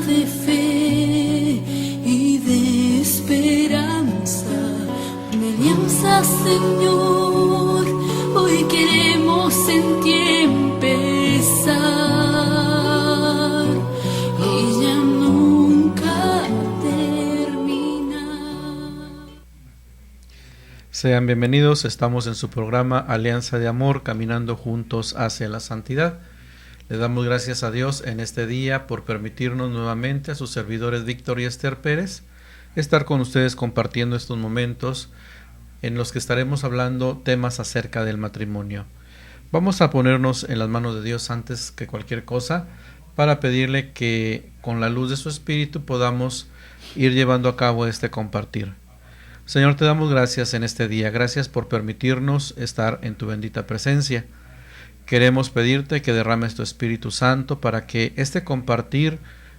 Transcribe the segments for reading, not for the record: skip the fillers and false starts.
de fe y de esperanza. Una alianza, Señor, hoy queremos en ti empezar. Ella nunca termina. Sean bienvenidos, estamos en su programa Alianza de Amor, caminando juntos hacia la santidad. Le damos gracias a Dios en este día por permitirnos nuevamente a sus servidores Víctor y Esther Pérez estar con ustedes compartiendo estos momentos en los que estaremos hablando temas acerca del matrimonio. Vamos a ponernos en las manos de Dios antes que cualquier cosa para pedirle que con la luz de su Espíritu podamos ir llevando a cabo este compartir. Señor, te damos gracias en este día, gracias por permitirnos estar en tu bendita presencia. Queremos pedirte que derrames tu Espíritu Santo para que este compartir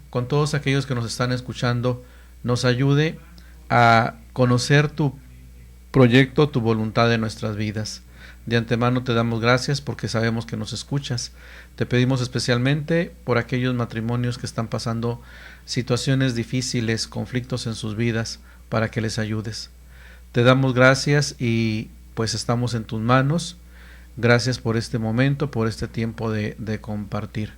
con todos aquellos que nos están escuchando nos ayude a conocer tu proyecto, tu voluntad en nuestras vidas. De antemano te damos gracias porque sabemos que nos escuchas. Te pedimos especialmente por aquellos matrimonios que están pasando situaciones difíciles, conflictos en sus vidas, para que les ayudes. Te damos gracias y pues estamos en tus manos. Gracias por este momento, por este tiempo de compartir.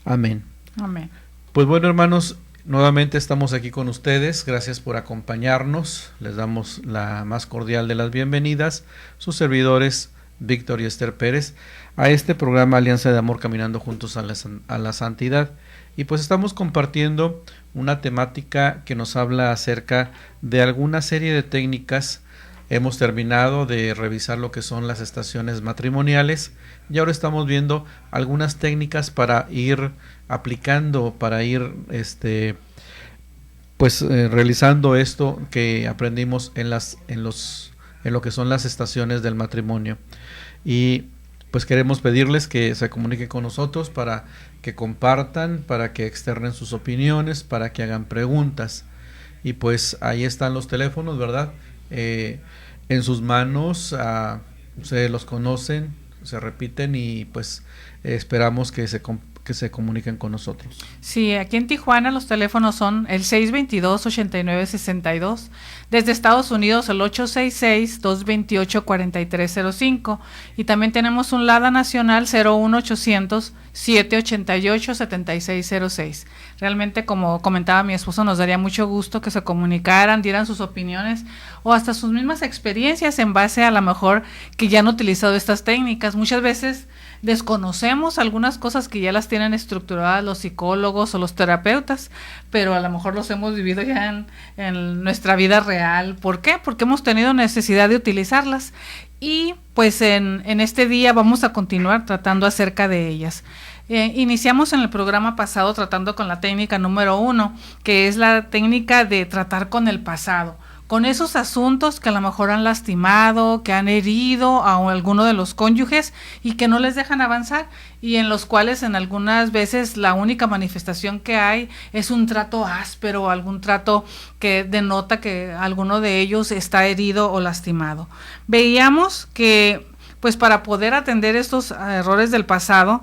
Amén. Amén. Pues bueno, hermanos, nuevamente estamos aquí con ustedes. Gracias por acompañarnos. Les damos la más cordial de las bienvenidas, sus servidores Víctor y Esther Pérez, a este programa Alianza de Amor, caminando juntos a la santidad. Y pues estamos compartiendo una temática que nos habla acerca de alguna serie de técnicas. Hemos terminado de revisar lo que son las estaciones matrimoniales y ahora estamos viendo algunas técnicas para ir aplicando, para ir realizando esto que aprendimos en lo que son las estaciones del matrimonio. Y pues queremos pedirles que se comuniquen con nosotros para que compartan, para que externen sus opiniones, para que hagan preguntas. Y pues ahí están los teléfonos, ¿verdad? En sus manos, ustedes los conocen, se repiten y pues esperamos que se comuniquen con nosotros. Sí, aquí en Tijuana los teléfonos son el 622-8962, desde Estados Unidos el 866-228-4305 y también tenemos un LADA nacional 01800-788-7606. Realmente, como comentaba mi esposo, nos daría mucho gusto que se comunicaran, dieran sus opiniones o hasta sus mismas experiencias en base a lo mejor que ya han utilizado estas técnicas. Muchas veces desconocemos algunas cosas que ya las tienen estructuradas los psicólogos o los terapeutas, pero a lo mejor los hemos vivido ya en nuestra vida real. ¿Por qué? Porque hemos tenido necesidad de utilizarlas y pues en este día vamos a continuar tratando acerca de ellas. Iniciamos en el programa pasado tratando con la técnica número 1, que es la técnica de tratar con el pasado, con esos asuntos que a lo mejor han lastimado, que han herido a alguno de los cónyuges y que no les dejan avanzar, y en los cuales en algunas veces la única manifestación que hay es un trato áspero, algún trato que denota que alguno de ellos está herido o lastimado. Veíamos que pues para poder atender estos errores del pasado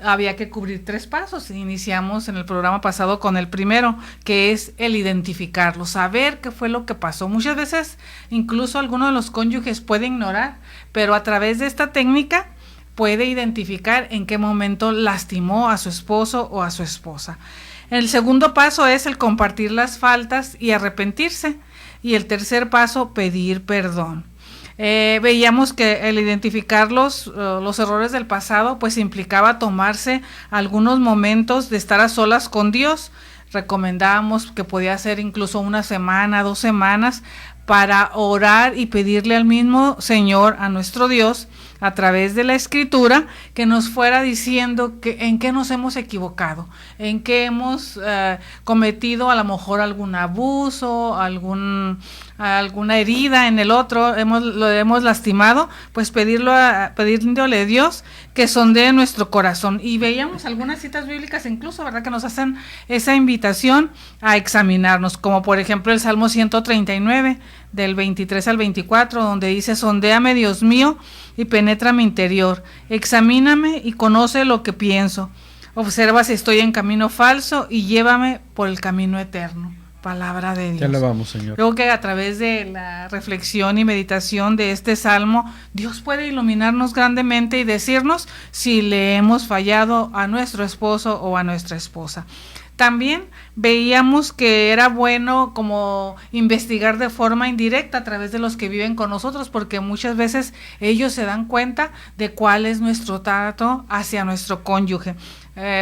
había que cubrir 3 pasos. Iniciamos en el programa pasado con el primero, que es el identificarlo, saber qué fue lo que pasó. Muchas veces incluso alguno de los cónyuges puede ignorar, pero a través de esta técnica puede identificar en qué momento lastimó a su esposo o a su esposa. El segundo paso es el compartir las faltas y arrepentirse. Y el tercer paso, pedir perdón. Veíamos que el identificar los errores del pasado pues implicaba tomarse algunos momentos de estar a solas con Dios. Recomendábamos que podía ser incluso 1 semana, 2 semanas, para orar y pedirle al mismo Señor, a nuestro Dios, a través de la Escritura, que nos fuera diciendo que en qué nos hemos equivocado, en qué hemos cometido a lo mejor algún abuso, alguna herida en el otro, lo hemos lastimado, pues pedirle a Dios que sondee nuestro corazón. Y veíamos algunas citas bíblicas incluso, ¿verdad?, que nos hacen esa invitación a examinarnos, como por ejemplo el Salmo 139, del 23 al 24, donde dice: sondéame, Dios mío, y penetra mi interior, examíname y conoce lo que pienso, Observa si estoy en camino falso y llévame por el camino eterno. Palabra de Dios. Te alabamos, Señor. Creo que a través de la reflexión y meditación de este salmo, Dios puede iluminarnos grandemente y decirnos si le hemos fallado a nuestro esposo o a nuestra esposa. También veíamos que era bueno como investigar de forma indirecta a través de los que viven con nosotros, porque muchas veces ellos se dan cuenta de cuál es nuestro trato hacia nuestro cónyuge.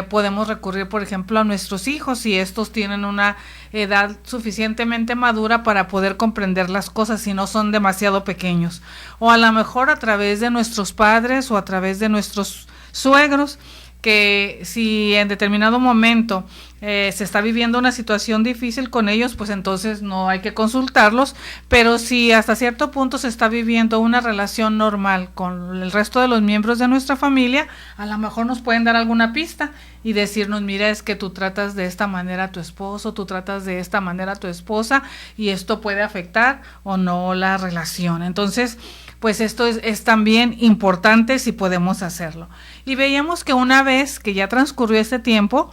Podemos recurrir, por ejemplo, a nuestros hijos si estos tienen una edad suficientemente madura para poder comprender las cosas si no son demasiado pequeños, o a lo mejor a través de nuestros padres o a través de nuestros suegros, que si en determinado momento se está viviendo una situación difícil con ellos, pues entonces no hay que consultarlos, pero si hasta cierto punto se está viviendo una relación normal con el resto de los miembros de nuestra familia, a lo mejor nos pueden dar alguna pista y decirnos, mira, es que tú tratas de esta manera a tu esposo, tú tratas de esta manera a tu esposa, y esto puede afectar o no la relación. Entonces, pues esto es también importante si podemos hacerlo. Y veíamos que una vez que ya transcurrió este tiempo,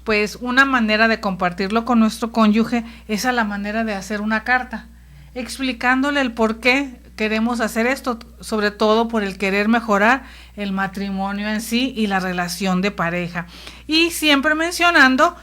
pues una manera de compartirlo con nuestro cónyuge es a la manera de hacer una carta, explicándole el por qué queremos hacer esto, sobre todo por el querer mejorar el matrimonio en sí y la relación de pareja. Y siempre mencionando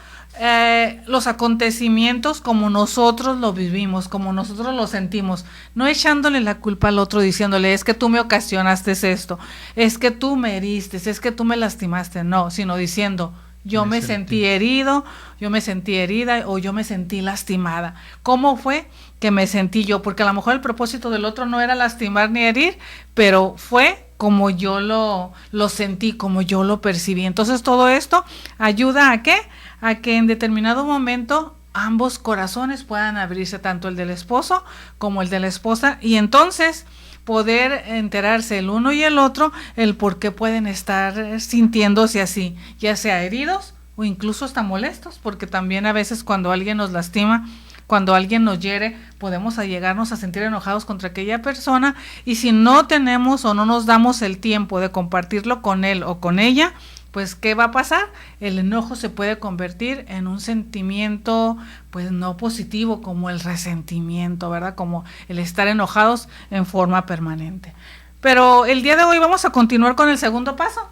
los acontecimientos como nosotros lo vivimos, como nosotros lo sentimos, no echándole la culpa al otro diciéndole, es que tú me ocasionaste esto, es que tú me heriste, es que tú me lastimaste, no, sino diciendo, yo me sentí herido, yo me sentí herida o yo me sentí lastimada. ¿Cómo fue que me sentí yo? Porque a lo mejor el propósito del otro no era lastimar ni herir, pero fue como yo lo sentí, como yo lo percibí. Entonces todo esto ayuda ¿a qué? A que en determinado momento ambos corazones puedan abrirse, tanto el del esposo como el de la esposa, y entonces poder enterarse el uno y el otro el por qué pueden estar sintiéndose así, ya sea heridos o incluso hasta molestos, porque también a veces cuando alguien nos lastima, cuando alguien nos hiere, podemos llegarnos a sentir enojados contra aquella persona, y si no tenemos o no nos damos el tiempo de compartirlo con él o con ella, pues ¿qué va a pasar? El enojo se puede convertir en un sentimiento pues no positivo, como el resentimiento, ¿verdad? Como el estar enojados en forma permanente. Pero el día de hoy vamos a continuar con el segundo paso,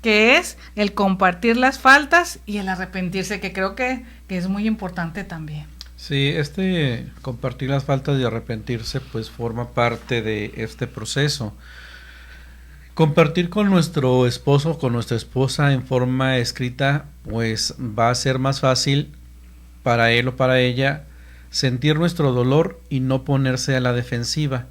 que es el compartir las faltas y el arrepentirse, que creo que es muy importante también. Sí, compartir las faltas y arrepentirse pues forma parte de este proceso. Compartir con nuestro esposo, con nuestra esposa en forma escrita, pues va a ser más fácil para él o para ella sentir nuestro dolor y no ponerse a la defensiva.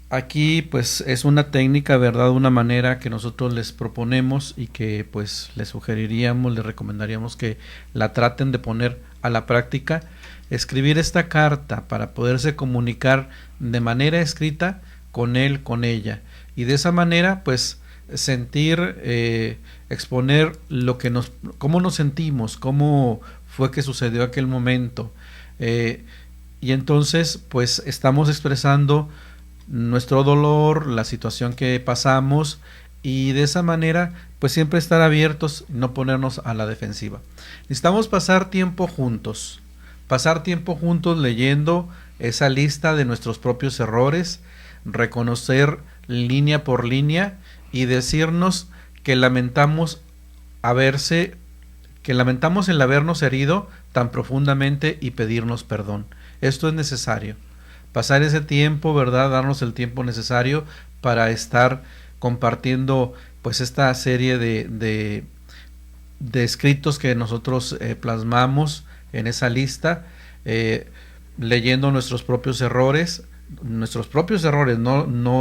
Aquí pues es una técnica, ¿verdad? Una manera que nosotros les proponemos y que pues les sugeriríamos, les recomendaríamos que la traten de poner a la práctica. Escribir esta carta para poderse comunicar de manera escrita con él, con ella. Y de esa manera, pues, sentir, exponer cómo nos sentimos, cómo fue que sucedió aquel momento. Y entonces, pues, estamos expresando nuestro dolor, la situación que pasamos, y de esa manera, pues, siempre estar abiertos y no ponernos a la defensiva. Necesitamos pasar tiempo juntos leyendo esa lista de nuestros propios errores, reconocer línea por línea y decirnos que lamentamos el habernos herido tan profundamente y pedirnos perdón. Esto es necesario. Pasar ese tiempo, ¿verdad? Darnos el tiempo necesario para estar compartiendo pues esta serie de escritos que nosotros plasmamos en esa lista, leyendo nuestros propios errores, no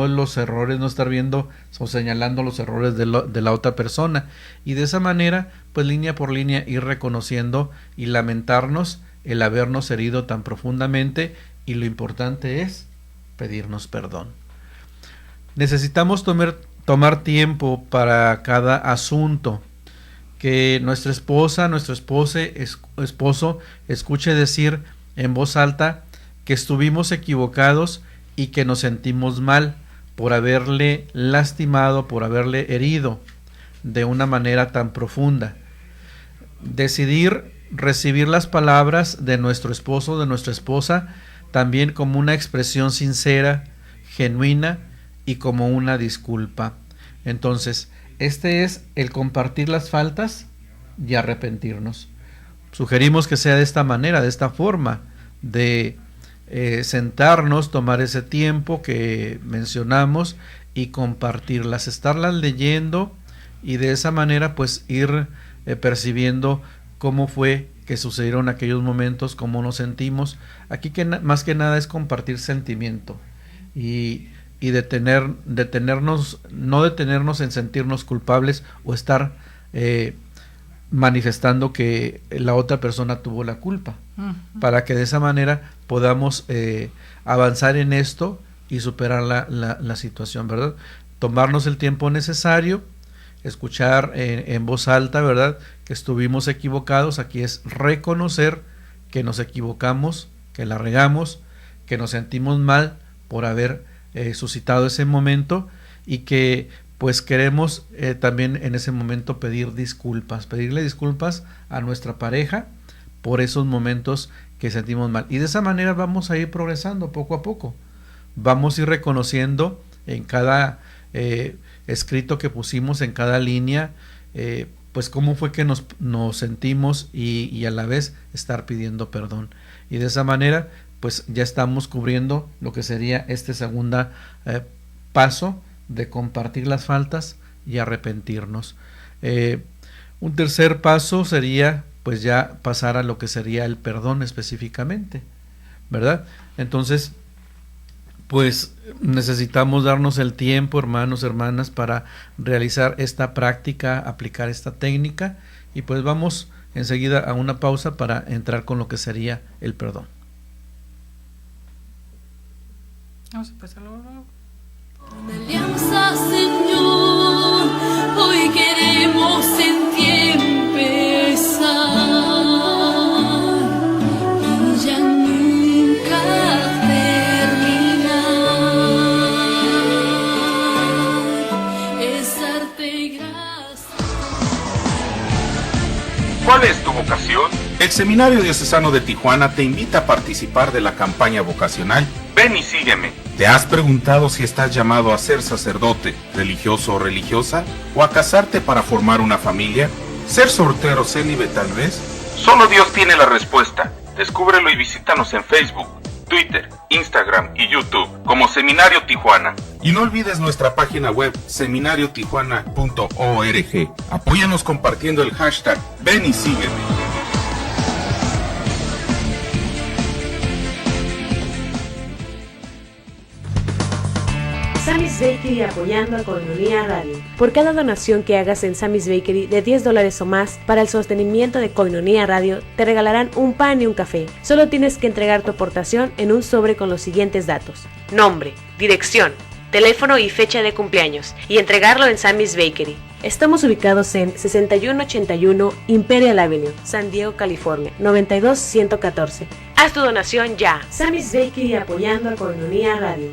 los errores, no estar viendo o señalando los errores de la otra persona, y de esa manera pues línea por línea ir reconociendo y lamentarnos el habernos herido tan profundamente, y lo importante es pedirnos perdón. Necesitamos tomar tiempo para cada asunto, que nuestra esposa, nuestro esposo escuche decir en voz alta que estuvimos equivocados y que nos sentimos mal por haberle lastimado, por haberle herido de una manera tan profunda. decidir recibir las palabras de nuestro esposo, de nuestra esposa, también como una expresión sincera, genuina y como una disculpa. Entonces, este es el compartir las faltas y arrepentirnos. Sugerimos que sea de esta manera, de esta forma, de sentarnos, tomar ese tiempo que mencionamos y compartirlas, estarlas leyendo y de esa manera pues ir percibiendo cómo fue que sucedieron aquellos momentos, cómo nos sentimos. Aquí más que nada es compartir sentimiento y detenernos, no detenernos en sentirnos culpables o estar manifestando que la otra persona tuvo la culpa, para que de esa manera podamos avanzar en esto y superar la situación, ¿verdad? Tomarnos el tiempo necesario, escuchar en voz alta, ¿verdad?, que estuvimos equivocados. Aquí es reconocer que nos equivocamos, que la regamos, que nos sentimos mal por haber suscitado ese momento y que pues queremos también en ese momento pedirle disculpas a nuestra pareja por esos momentos que sentimos mal. Y de esa manera vamos a ir progresando poco a poco. Vamos a ir reconociendo en cada escrito que pusimos, en cada línea, pues cómo fue que nos sentimos y a la vez estar pidiendo perdón. Y de esa manera pues ya estamos cubriendo lo que sería este segundo paso de compartir las faltas y arrepentirnos. Un tercer paso sería pues ya pasar a lo que sería el perdón específicamente, ¿verdad? Entonces pues necesitamos darnos el tiempo, hermanos, hermanas, para realizar esta práctica, aplicar esta técnica, y pues vamos enseguida a una pausa para entrar con lo que sería el perdón. Vamos a empezarlo luego. Una alianza, Señor, hoy queremos en ti empezar y ya nunca terminar. Es darte gracias. ¿Cuál es tu vocación? El Seminario Diocesano de Tijuana te invita a participar de la campaña vocacional Ven y sígueme. ¿Te has preguntado si estás llamado a ser sacerdote, religioso o religiosa? ¿O a casarte para formar una familia? ¿Ser soltero célibe tal vez? Solo Dios tiene la respuesta. Descúbrelo y visítanos en Facebook, Twitter, Instagram y YouTube como Seminario Tijuana. Y no olvides nuestra página web seminariotijuana.org. Apóyanos compartiendo el hashtag Ven y sígueme. Sammy's Bakery apoyando a Koinonia Radio. Por cada donación que hagas en Sammy's Bakery de $10 o más para el sostenimiento de Koinonia Radio, te regalarán un pan y un café. Solo tienes que entregar tu aportación en un sobre con los siguientes datos: nombre, dirección, teléfono y fecha de cumpleaños, y entregarlo en Sammy's Bakery. Estamos ubicados en 6181 Imperial Avenue, San Diego, California, 92114. Haz tu donación ya. Sammy's Bakery apoyando a Koinonia Radio.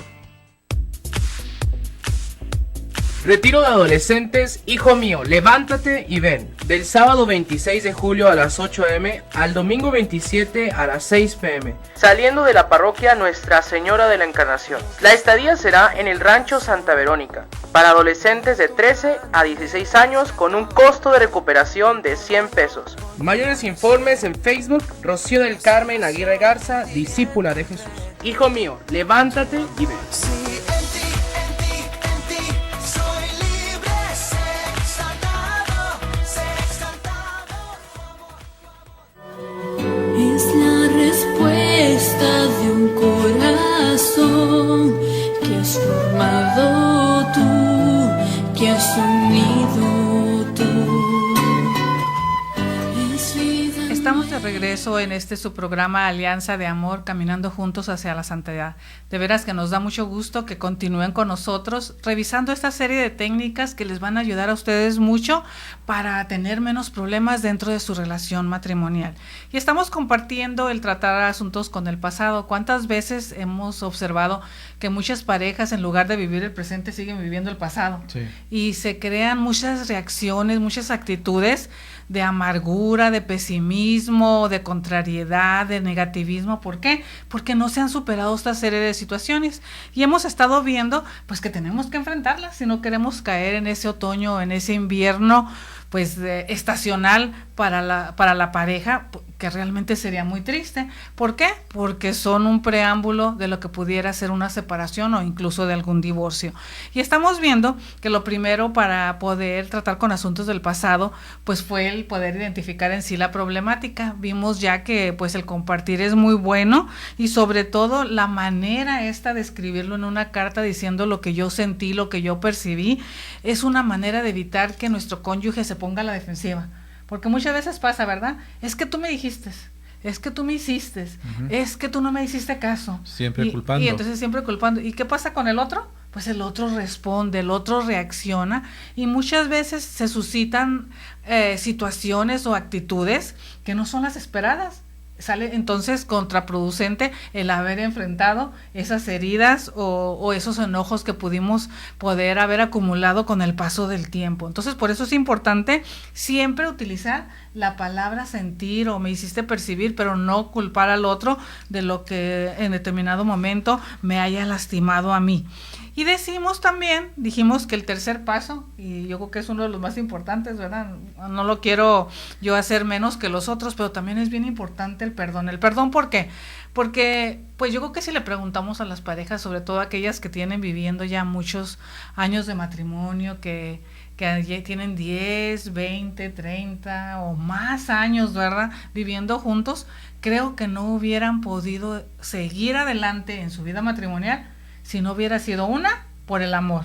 Retiro de adolescentes, hijo mío, levántate y ven. Del sábado 26 de julio a las 8 am al domingo 27 a las 6 pm. Saliendo de la parroquia Nuestra Señora de la Encarnación. La estadía será en el Rancho Santa Verónica. Para adolescentes de 13 a 16 años con un costo de recuperación de 100 pesos. Mayores informes en Facebook, Rocío del Carmen Aguirre Garza, discípula de Jesús. Hijo mío, levántate y ven. Es la respuesta de un corazón que has formado tú, que has unido tú. Es vida. Estamos de regreso en su programa Alianza de Amor, caminando juntos hacia la santidad. De veras que nos da mucho gusto que continúen con nosotros revisando esta serie de técnicas que les van a ayudar a ustedes mucho para tener menos problemas dentro de su relación matrimonial. Y estamos compartiendo el tratar asuntos con el pasado. ¿Cuántas veces hemos observado que muchas parejas, en lugar de vivir el presente, siguen viviendo el pasado? Sí. Y se crean muchas reacciones, muchas actitudes de amargura, de pesimismo, de contrariedad, de negativismo. ¿Por qué? Porque no se han superado esta serie de situaciones y hemos estado viendo pues que tenemos que enfrentarlas si no queremos caer en ese otoño, en ese invierno pues estacional para la pareja, que realmente sería muy triste. ¿Por qué? Porque son un preámbulo de lo que pudiera ser una separación o incluso de algún divorcio. Y estamos viendo que lo primero para poder tratar con asuntos del pasado, pues fue el poder identificar en sí la problemática. Vimos ya que pues el compartir es muy bueno y sobre todo la manera esta de escribirlo en una carta diciendo lo que yo sentí, lo que yo percibí, es una manera de evitar que nuestro cónyuge se ponga a la defensiva. Porque muchas veces pasa, ¿verdad? Es que tú me dijiste, es que tú me hiciste, es que tú no me hiciste caso. Siempre culpando. Y entonces siempre culpando. ¿Y qué pasa con el otro? Pues el otro responde, el otro reacciona y muchas veces se suscitan situaciones o actitudes que no son las esperadas. Sale entonces contraproducente el haber enfrentado esas heridas o esos enojos que poder haber acumulado con el paso del tiempo. Entonces por eso es importante siempre utilizar la palabra sentir o me hiciste percibir, pero no culpar al otro de lo que en determinado momento me haya lastimado a mí. Y dijimos que el tercer paso, y yo creo que es uno de los más importantes, ¿verdad? No lo quiero yo hacer menos que los otros, pero también es bien importante el perdón. ¿El perdón por qué? Porque, pues yo creo que si le preguntamos a las parejas, sobre todo aquellas que tienen viviendo ya muchos años de matrimonio, que tienen 10, 20, 30 o más años, ¿verdad? Viviendo juntos, creo que no hubieran podido seguir adelante en su vida matrimonial si no hubiera sido una por el amor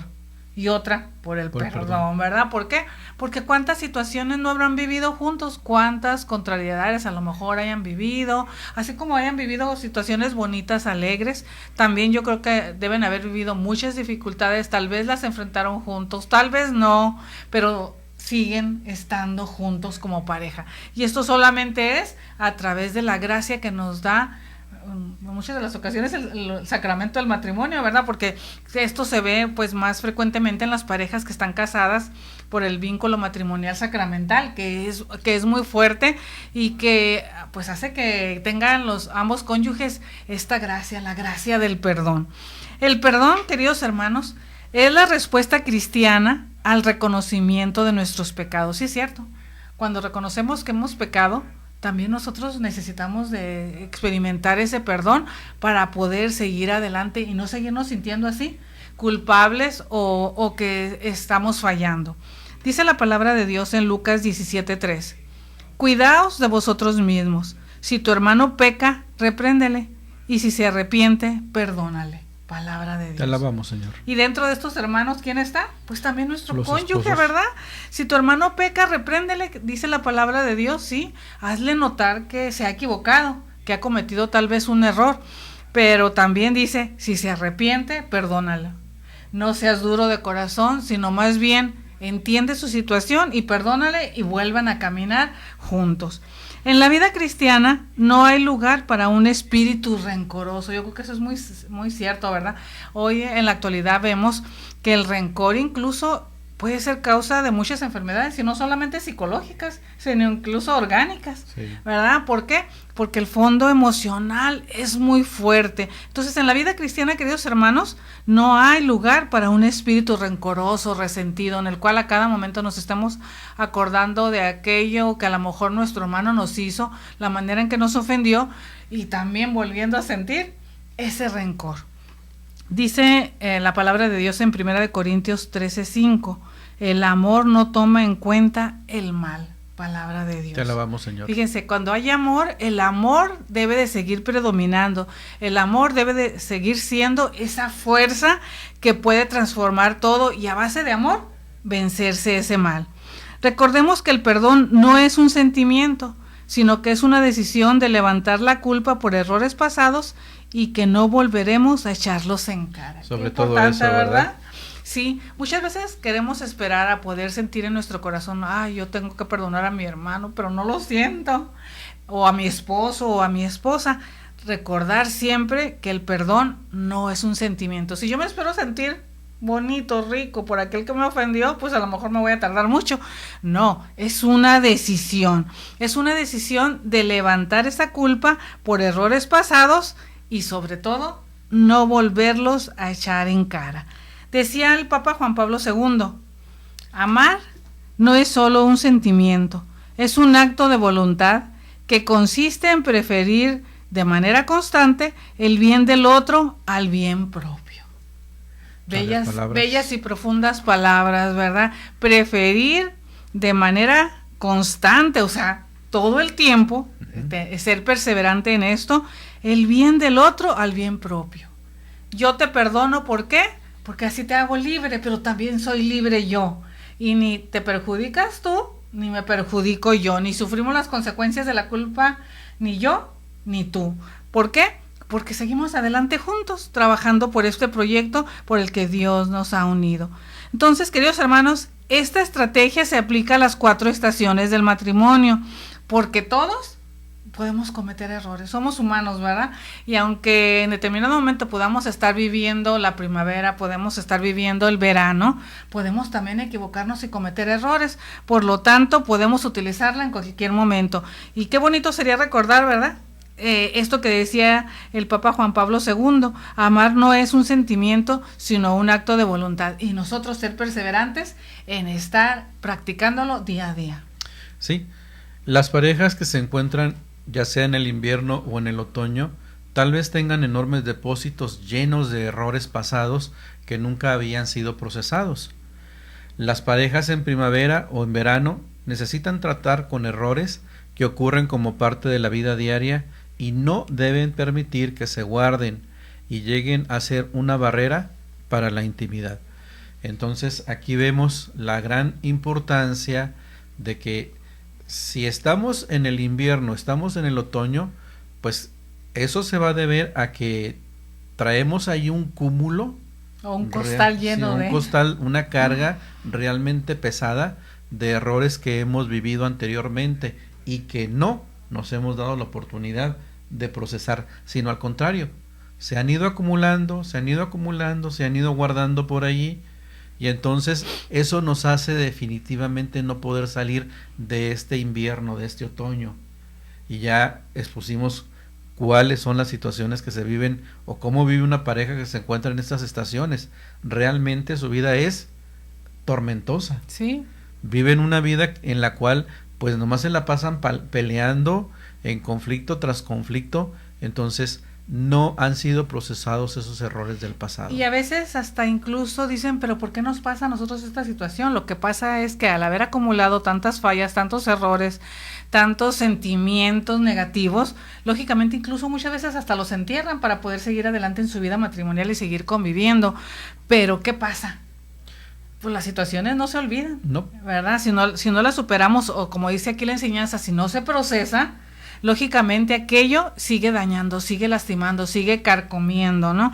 y otra por el perdón, ¿verdad? ¿Por qué? Porque cuántas situaciones no habrán vivido juntos, cuántas contrariedades a lo mejor hayan vivido, así como hayan vivido situaciones bonitas, alegres, también yo creo que deben haber vivido muchas dificultades, tal vez las enfrentaron juntos, tal vez no, pero siguen estando juntos como pareja. Y esto solamente es a través de la gracia que nos da en muchas de las ocasiones el sacramento del matrimonio, ¿verdad? Porque esto se ve pues más frecuentemente en las parejas que están casadas por el vínculo matrimonial sacramental, que es muy fuerte y que pues hace que tengan ambos cónyuges esta gracia, la gracia del perdón. El perdón, queridos hermanos, es la respuesta cristiana al reconocimiento de nuestros pecados. Sí, es cierto. Cuando reconocemos que hemos pecado, también nosotros necesitamos de experimentar ese perdón para poder seguir adelante y no seguirnos sintiendo así, culpables o que estamos fallando. Dice la palabra de Dios en Lucas 17:3. Cuidaos de vosotros mismos. Si tu hermano peca, repréndele, y si se arrepiente, perdónale. Palabra de Dios. Te alabamos, Señor. Y dentro de estos hermanos, ¿quién está? Pues también nuestro Los cónyuge, esposos. ¿verdad? Si tu hermano peca, repréndele, dice la palabra de Dios, sí. Hazle notar que se ha equivocado, que ha cometido tal vez un error. Pero también dice, si se arrepiente, perdónalo. No seas duro de corazón, sino más bien entiende su situación y perdónale y vuelvan a caminar juntos. En la vida cristiana no hay lugar para un espíritu rencoroso. Yo creo que eso es muy, muy cierto, ¿verdad? Hoy en la actualidad vemos que el rencor incluso puede ser causa de muchas enfermedades, y no solamente psicológicas, sino incluso orgánicas, Sí. ¿verdad? ¿Por qué? Porque el fondo emocional es muy fuerte. Entonces, en la vida cristiana, queridos hermanos, no hay lugar para un espíritu rencoroso, resentido, en el cual a cada momento nos estamos acordando de aquello que a lo mejor nuestro hermano nos hizo, la manera en que nos ofendió, y también volviendo a sentir ese rencor. Dice la palabra de Dios en 1 Corintios 13:5, el amor no toma en cuenta el mal. Palabra de Dios. Te alabamos, Señor. Fíjense, cuando hay amor, el amor debe de seguir predominando, el amor debe de seguir siendo esa fuerza que puede transformar todo y a base de amor vencerse ese mal. Recordemos que el perdón no es un sentimiento, sino que es una decisión de levantar la culpa por errores pasados y que no volveremos a echarlos en cara. Sobre Qué todo importante, eso, ¿verdad? Sí, muchas veces queremos esperar a poder sentir en nuestro corazón, ay, yo tengo que perdonar a mi hermano, pero no lo siento, o a mi esposo o a mi esposa. Recordar siempre que el perdón no es un sentimiento. Si yo me espero sentir bonito, rico, por aquel que me ofendió, pues a lo mejor me voy a tardar mucho. No, es una decisión de levantar esa culpa por errores pasados y sobre todo no volverlos a echar en cara. Decía el Papa Juan Pablo II, amar no es solo un sentimiento, es un acto de voluntad que consiste en preferir de manera constante el bien del otro al bien propio. Bellas y profundas palabras, ¿verdad? Preferir de manera constante, o sea, todo el tiempo, ser perseverante en esto, el bien del otro al bien propio. Yo te perdono, ¿por qué? Porque así te hago libre, pero también soy libre yo. Y ni te perjudicas tú, ni me perjudico yo, ni sufrimos las consecuencias de la culpa, ni yo, ni tú. ¿Por qué? Porque seguimos adelante juntos, trabajando por este proyecto por el que Dios nos ha unido. Entonces, queridos hermanos, esta estrategia se aplica a las 4 estaciones del matrimonio, porque todos podemos cometer errores, somos humanos, ¿verdad? Y aunque en determinado momento podamos estar viviendo la primavera, podemos estar viviendo el verano, podemos también equivocarnos y cometer errores, por lo tanto podemos utilizarla en cualquier momento. Y qué bonito sería recordar, ¿verdad? Esto que decía el Papa Juan Pablo II, amar no es un sentimiento, sino un acto de voluntad, y nosotros ser perseverantes en estar practicándolo día a día. Sí, las parejas que se encuentran ya sea en el invierno o en el otoño, tal vez tengan enormes depósitos llenos de errores pasados que nunca habían sido procesados. Las parejas en primavera o en verano necesitan tratar con errores que ocurren como parte de la vida diaria y no deben permitir que se guarden y lleguen a ser una barrera para la intimidad. Entonces aquí vemos la gran importancia de que si estamos en el invierno, estamos en el otoño, pues eso se va a deber a que traemos ahí un cúmulo o un costal lleno de... una carga realmente pesada de errores que hemos vivido anteriormente y que no nos hemos dado la oportunidad de procesar, sino al contrario, se han ido acumulando, se han ido guardando por allí, y entonces eso nos hace definitivamente no poder salir de este invierno, de este otoño. Y ya expusimos cuáles son las situaciones que se viven o cómo vive una pareja que se encuentra en estas estaciones. Realmente su vida es tormentosa. Sí. Viven una vida en la cual pues nomás se la pasan peleando en conflicto tras conflicto, entonces no han sido procesados esos errores del pasado. Y a veces hasta incluso dicen, pero ¿por qué nos pasa a nosotros esta situación? Lo que pasa es que al haber acumulado tantas fallas, tantos errores, tantos sentimientos negativos, lógicamente incluso muchas veces hasta los entierran para poder seguir adelante en su vida matrimonial y seguir conviviendo. Pero ¿qué pasa? Pues las situaciones no se olvidan, no, ¿verdad? Si no las superamos, o como dice aquí la enseñanza, si no se procesa, lógicamente aquello sigue dañando, sigue lastimando, sigue carcomiendo, ¿no?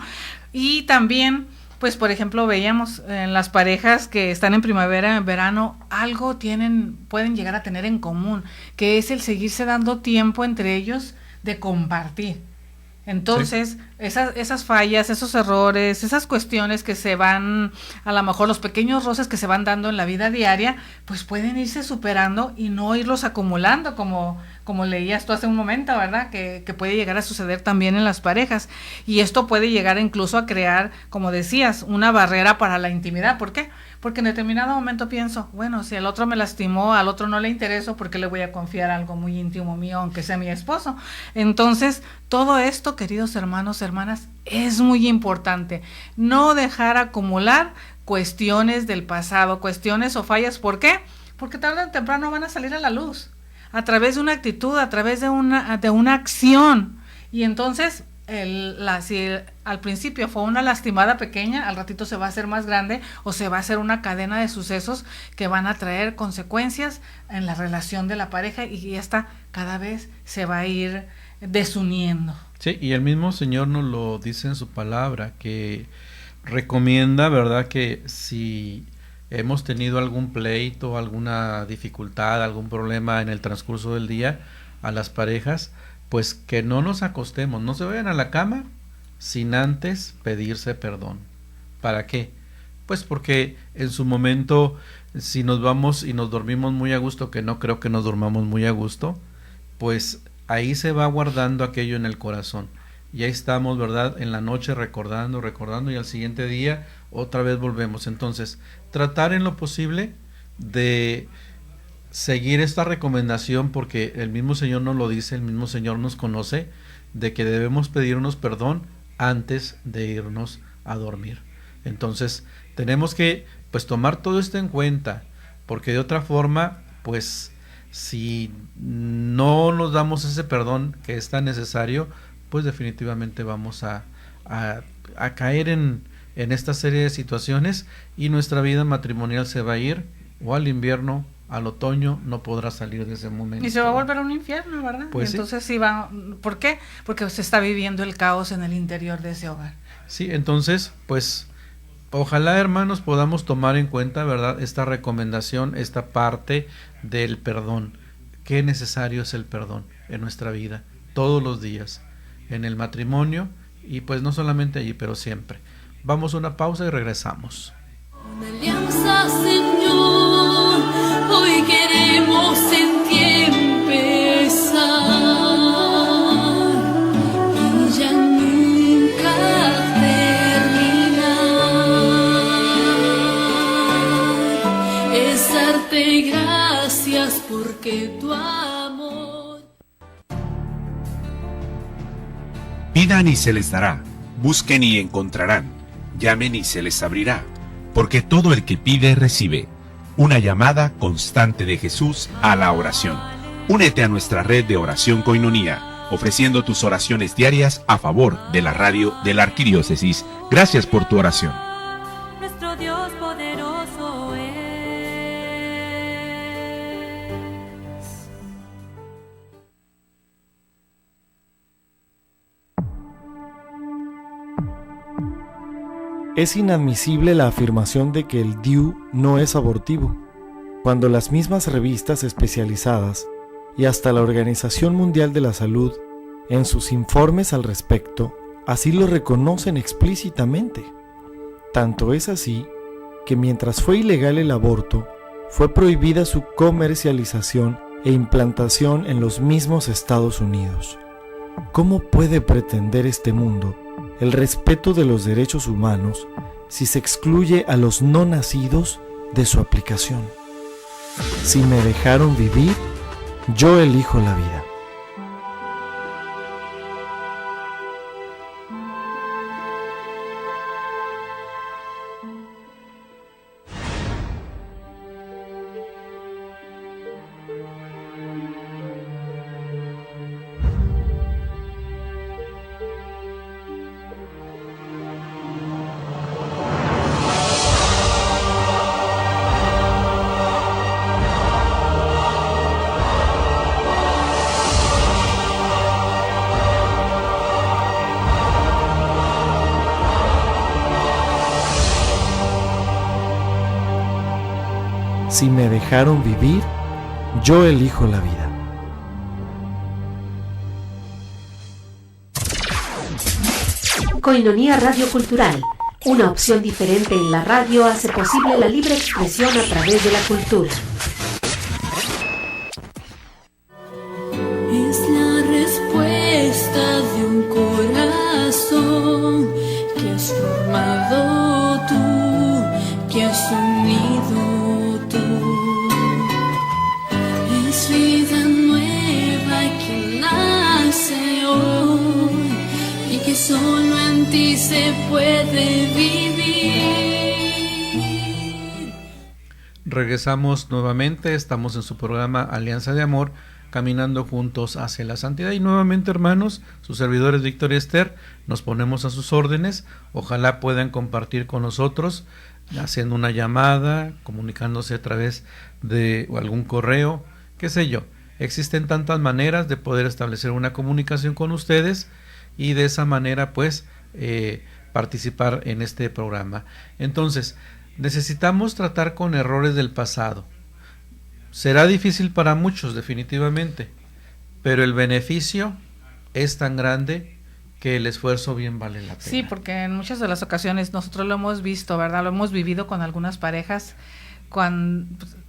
Y también, pues por ejemplo, veíamos en las parejas que están en primavera, en verano, algo pueden llegar a tener en común, que es el seguirse dando tiempo entre ellos de compartir. Entonces, sí, esas fallas, esos errores, esas cuestiones que se van, a lo mejor los pequeños roces que se van dando en la vida diaria, pues pueden irse superando y no irlos acumulando, como leías tú hace un momento, ¿verdad? Que puede llegar a suceder también en las parejas. Y esto puede llegar incluso a crear, como decías, una barrera para la intimidad. ¿Por qué? Porque en determinado momento pienso, bueno, si el otro me lastimó, al otro no le intereso, ¿por qué le voy a confiar algo muy íntimo mío, aunque sea mi esposo? Entonces, todo esto, queridos hermanos, hermanas, es muy importante. No dejar acumular cuestiones del pasado, cuestiones o fallas. ¿Por qué? Porque tarde o temprano van a salir a la luz, a través de una actitud, a través de una acción. Y entonces, si al principio fue una lastimada pequeña, al ratito se va a hacer más grande o se va a hacer una cadena de sucesos que van a traer consecuencias en la relación de la pareja, y esta cada vez se va a ir desuniendo. Sí, y el mismo Señor nos lo dice en su palabra, que recomienda, ¿verdad?, que si hemos tenido algún pleito, alguna dificultad, algún problema en el transcurso del día, a las parejas, pues que no nos acostemos, no se vayan a la cama sin antes pedirse perdón. ¿Para qué? pues porque en su momento, si nos vamos y nos dormimos muy a gusto, que no creo que nos durmamos muy a gusto, pues ahí se va guardando aquello en el corazón. Y ahí estamos, ¿verdad? En la noche recordando, y al siguiente día otra vez volvemos. Entonces, tratar en lo posible de seguir esta recomendación, porque el mismo Señor nos lo dice, el mismo Señor nos conoce, de que debemos pedirnos perdón antes de irnos a dormir. Entonces, tenemos que pues tomar todo esto en cuenta, porque de otra forma, pues si no nos damos ese perdón que es tan necesario, pues definitivamente vamos a caer en esta serie de situaciones y nuestra vida matrimonial se va a ir o al invierno, al otoño, no podrá salir de ese momento. Y se va a volver un infierno, ¿verdad? Pues entonces sí va. ¿Por qué? Porque se está viviendo el caos en el interior de ese hogar. Sí, entonces, pues ojalá, hermanos, podamos tomar en cuenta, ¿verdad?, esta recomendación, esta parte del perdón. Qué necesario es el perdón en nuestra vida, todos los días, en el matrimonio y pues no solamente allí, pero siempre. Vamos a una pausa y regresamos. Una alianza, Señor, hoy queremos en ti empezar y ya nunca terminar. Es darte gracias porque tu amor. Pidan y se les dará, busquen y encontrarán, llamen y se les abrirá, porque todo el que pide recibe. Una llamada constante de Jesús a la oración. Únete a nuestra red de oración Koinonía, ofreciendo tus oraciones diarias a favor de la radio de la Arquidiócesis. Gracias por tu oración. Nuestro Dios poderoso es. Es inadmisible la afirmación de que el DIU no es abortivo, cuando las mismas revistas especializadas y hasta la Organización Mundial de la Salud, en sus informes al respecto, así lo reconocen explícitamente. Tanto es así que mientras fue ilegal el aborto, fue prohibida su comercialización e implantación en los mismos Estados Unidos. ¿Cómo puede pretender este mundo el respeto de los derechos humanos si se excluye a los no nacidos de su aplicación? Si me dejaron vivir, yo elijo la vida. Si me dejaron vivir, yo elijo la vida. Koinonía Radio Cultural, una opción diferente en la radio hace posible la libre expresión a través de la cultura. Es la respuesta de un corazón que has formado tú, que has unido tú. Es vida nueva que nace hoy y que solo en ti se puede vivir. Regresamos nuevamente, estamos en su programa Alianza de Amor, caminando juntos hacia la santidad. Y nuevamente, hermanos, sus servidores Víctor y Esther, nos ponemos a sus órdenes. Ojalá puedan compartir con nosotros, haciendo una llamada, comunicándose a través de algún correo, qué sé yo. Existen tantas maneras de poder establecer una comunicación con ustedes y de esa manera pues participar en este programa. Entonces, necesitamos tratar con errores del pasado. Será difícil para muchos, definitivamente, pero el beneficio es tan grande que el esfuerzo bien vale la pena. Sí, porque en muchas de las ocasiones nosotros lo hemos visto, ¿verdad? Lo hemos vivido con algunas parejas,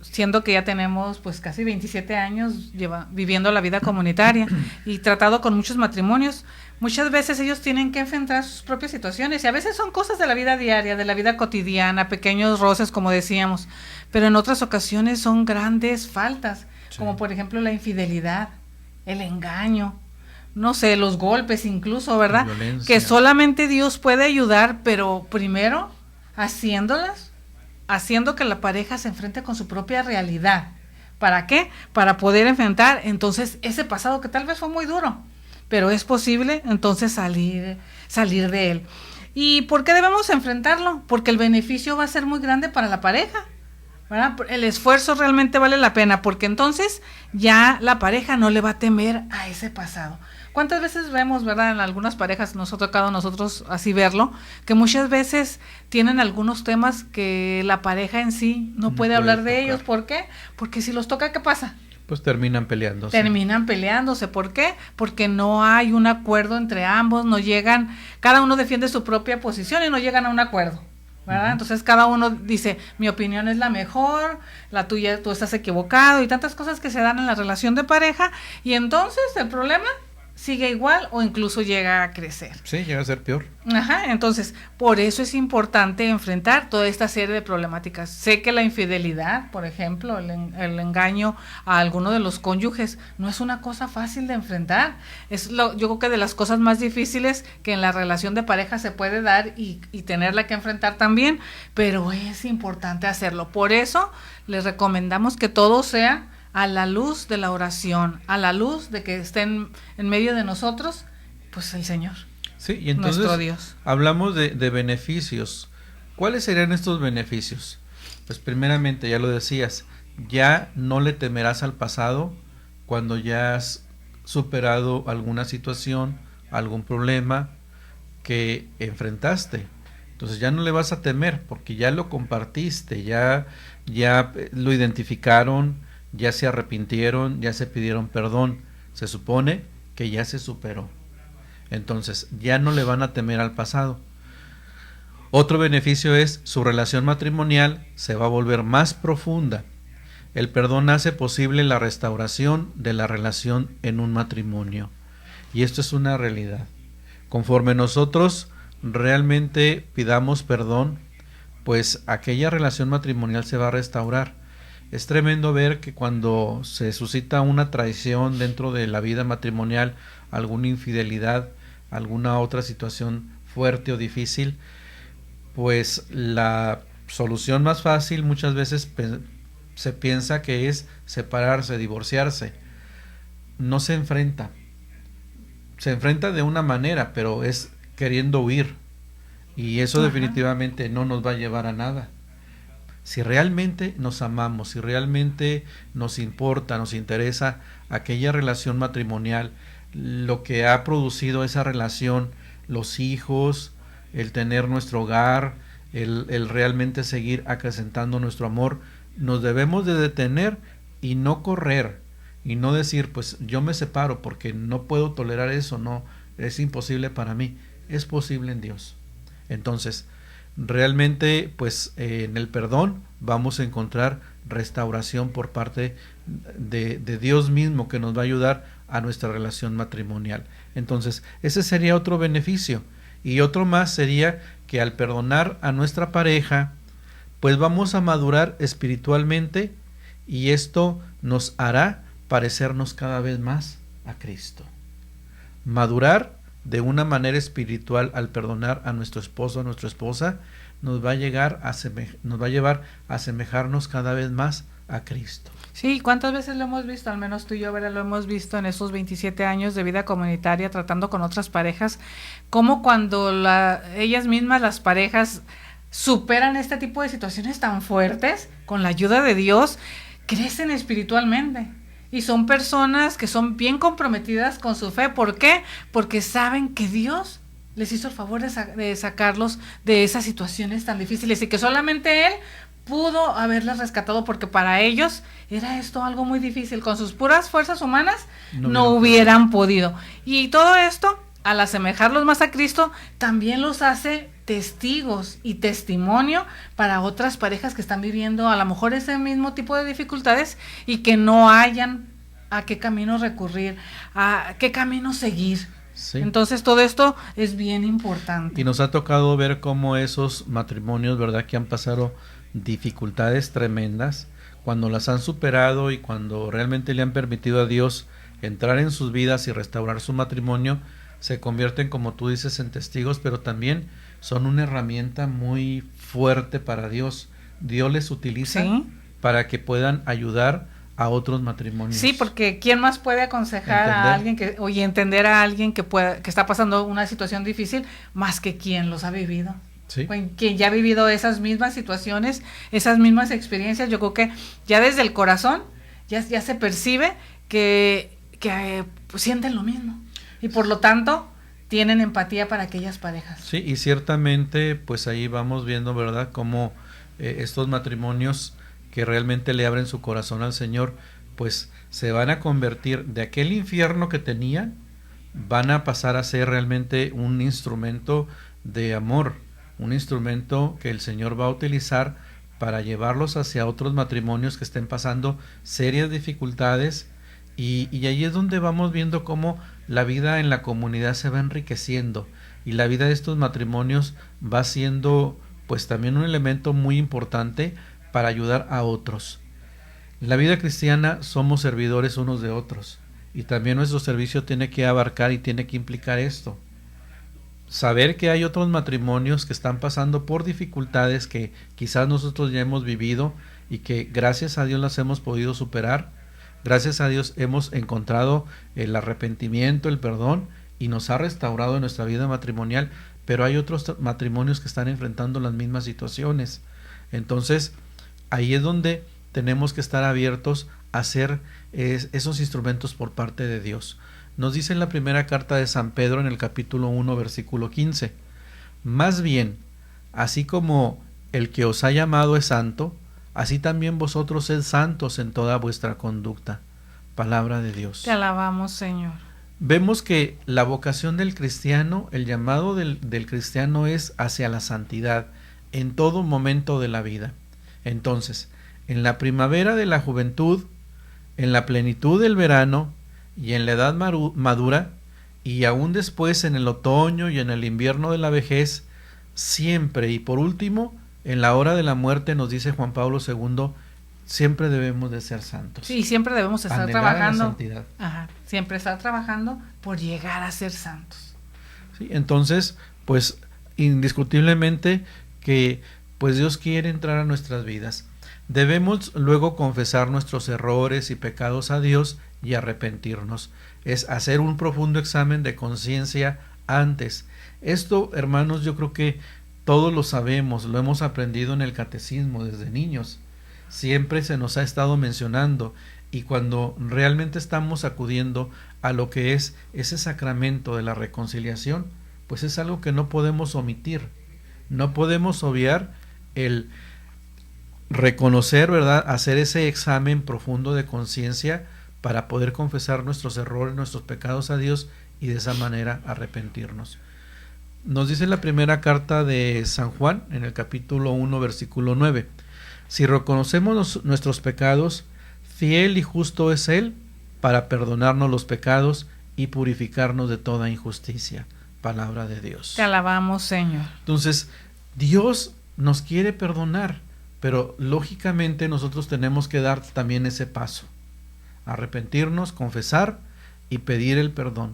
siendo que ya tenemos pues casi 27 años viviendo la vida comunitaria y tratado con muchos matrimonios. Muchas veces ellos tienen que enfrentar sus propias situaciones y a veces son cosas de la vida diaria, de la vida cotidiana, pequeños roces, como decíamos, pero en otras ocasiones son grandes faltas, como por ejemplo la infidelidad, el engaño, no sé, los golpes incluso, ¿verdad? Que solamente Dios puede ayudar, pero primero haciendo que la pareja se enfrente con su propia realidad. ¿Para qué? Para poder enfrentar entonces ese pasado que tal vez fue muy duro, pero es posible entonces salir de él. ¿Y por qué debemos enfrentarlo? Porque el beneficio va a ser muy grande para la pareja, ¿verdad? El esfuerzo realmente vale la pena, porque entonces ya la pareja no le va a temer a ese pasado. ¿Cuántas veces vemos, verdad, en algunas parejas, nos ha tocado a nosotros así verlo, que muchas veces tienen algunos temas que la pareja en sí no puede hablar de ellos? ¿Por qué? Porque si los toca, ¿qué pasa? Pues terminan peleándose. ¿Por qué? Porque no hay un acuerdo entre ambos, no llegan, cada uno defiende su propia posición y no llegan a un acuerdo, ¿verdad? Entonces cada uno dice, mi opinión es la mejor, la tuya, tú estás equivocado, y tantas cosas que se dan en la relación de pareja, y entonces el problema sigue igual o incluso llega a crecer. Sí, llega a ser peor. Ajá, entonces, por eso es importante enfrentar toda esta serie de problemáticas. Sé que la infidelidad, por ejemplo, el engaño a alguno de los cónyuges, no es una cosa fácil de enfrentar. Yo creo que de las cosas más difíciles que en la relación de pareja se puede dar y tenerla que enfrentar también, pero es importante hacerlo. Por eso les recomendamos que todo sea a la luz de la oración, a la luz de que estén en medio de nosotros, pues el Señor. Sí, y entonces nuestro Dios. Hablamos de beneficios. ¿Cuáles serían estos beneficios? Pues primeramente, ya lo decías, ya no le temerás al pasado cuando ya has superado alguna situación, algún problema que enfrentaste. Entonces ya no le vas a temer porque ya lo compartiste, ya lo identificaron, ya se arrepintieron, ya se pidieron perdón, se supone que ya se superó. Entonces ya no le van a temer al pasado. Otro beneficio es su relación matrimonial se va a volver más profunda. El perdón hace posible la restauración de la relación en un matrimonio. Y esto es una realidad. Conforme nosotros realmente pidamos perdón, pues aquella relación matrimonial se va a restaurar. Es tremendo ver que cuando se suscita una traición dentro de la vida matrimonial, alguna infidelidad, alguna otra situación fuerte o difícil, pues la solución más fácil muchas veces se piensa que es separarse, divorciarse. No se enfrenta. Se enfrenta de una manera, pero es queriendo huir. Y eso definitivamente no nos va a llevar a nada. Si realmente nos amamos, si realmente nos importa, nos interesa aquella relación matrimonial, lo que ha producido esa relación, los hijos, el tener nuestro hogar, el realmente seguir acrecentando nuestro amor, nos debemos de detener y no correr y no decir, pues yo me separo porque no puedo tolerar eso, no, es imposible para mí. Es posible en Dios. Entonces, realmente, pues en el perdón vamos a encontrar restauración por parte de Dios mismo, que nos va a ayudar a nuestra relación matrimonial. Entonces, ese sería otro beneficio. Y otro más sería que al perdonar a nuestra pareja, pues vamos a madurar espiritualmente y esto nos hará parecernos cada vez más a Cristo. Madurar de una manera espiritual al perdonar a nuestro esposo, a nuestra esposa, nos va a llevar a asemejarnos cada vez más a Cristo. Sí, ¿cuántas veces lo hemos visto? Al menos tú y yo, Vera, lo hemos visto en esos 27 años de vida comunitaria tratando con otras parejas, como cuando ellas mismas, las parejas, superan este tipo de situaciones tan fuertes, con la ayuda de Dios, crecen espiritualmente. Y son personas que son bien comprometidas con su fe. ¿Por qué? Porque saben que Dios les hizo el favor de sacarlos de esas situaciones tan difíciles y que solamente Él pudo haberlas rescatado, porque para ellos era esto algo muy difícil. Con sus puras fuerzas humanas no hubieran podido. Y todo esto al asemejarlos más a Cristo, también los hace testigos y testimonio para otras parejas que están viviendo a lo mejor ese mismo tipo de dificultades y que no hayan a qué camino recurrir, a qué camino seguir. Sí. Entonces todo esto es bien importante. Y nos ha tocado ver cómo esos matrimonios, ¿verdad?, que han pasado dificultades tremendas, cuando las han superado y cuando realmente le han permitido a Dios entrar en sus vidas y restaurar su matrimonio, se convierten, como tú dices, en testigos, pero también son una herramienta muy fuerte para Dios. Dios les utiliza para que puedan ayudar a otros matrimonios. Sí, porque ¿quién más puede aconsejar a alguien y entender a alguien que está pasando una situación difícil más que quien los ha vivido? Sí. Quien ya ha vivido esas mismas situaciones, esas mismas experiencias, yo creo que ya desde el corazón ya se percibe que pues, sienten lo mismo y por lo tanto tienen empatía para aquellas parejas. Sí, y ciertamente pues ahí vamos viendo, ¿verdad?, cómo estos matrimonios que realmente le abren su corazón al Señor, pues se van a convertir de aquel infierno que tenían, van a pasar a ser realmente un instrumento de amor, un instrumento que el Señor va a utilizar para llevarlos hacia otros matrimonios que estén pasando serias dificultades, y ahí es donde vamos viendo cómo la vida en la comunidad se va enriqueciendo y la vida de estos matrimonios va siendo pues también un elemento muy importante para ayudar a otros. En la vida cristiana somos servidores unos de otros y también nuestro servicio tiene que abarcar y tiene que implicar esto. Saber que hay otros matrimonios que están pasando por dificultades que quizás nosotros ya hemos vivido y que gracias a Dios las hemos podido superar. Gracias a Dios hemos encontrado el arrepentimiento, el perdón y nos ha restaurado en nuestra vida matrimonial, pero hay otros matrimonios que están enfrentando las mismas situaciones. Entonces, ahí es donde tenemos que estar abiertos a hacer esos instrumentos por parte de Dios. Nos dice en la primera carta de San Pedro en el capítulo 1, versículo 15, más bien, así como el que os ha llamado es santo, así también vosotros sed santos en toda vuestra conducta. Palabra de Dios. Te alabamos, Señor. Vemos que la vocación del cristiano, el llamado del cristiano es hacia la santidad en todo momento de la vida. Entonces, en la primavera de la juventud, en la plenitud del verano y en la edad madura, y aún después en el otoño y en el invierno de la vejez, siempre y por último, en la hora de la muerte, nos dice Juan Pablo II, siempre debemos de ser santos. Sí, siempre debemos estar anhelar trabajando. la santidad. Ajá, siempre estar trabajando por llegar a ser santos. Sí, entonces, pues indiscutiblemente que pues Dios quiere entrar a nuestras vidas. Debemos luego confesar nuestros errores y pecados a Dios y arrepentirnos. Es hacer un profundo examen de conciencia antes. Esto, hermanos, yo creo que todos lo sabemos, lo hemos aprendido en el catecismo desde niños. Siempre se nos ha estado mencionando, y cuando realmente estamos acudiendo a lo que es ese sacramento de la reconciliación, pues es algo que no podemos omitir. No podemos obviar el reconocer, ¿verdad?, hacer ese examen profundo de conciencia para poder confesar nuestros errores, nuestros pecados a Dios y de esa manera arrepentirnos. Nos dice la primera carta de San Juan en el capítulo 1, versículo 9. Si reconocemos nuestros pecados, fiel y justo es Él para perdonarnos los pecados y purificarnos de toda injusticia. Palabra de Dios. Te alabamos, Señor. Entonces, Dios nos quiere perdonar, pero lógicamente nosotros tenemos que dar también ese paso. Arrepentirnos, confesar y pedir el perdón.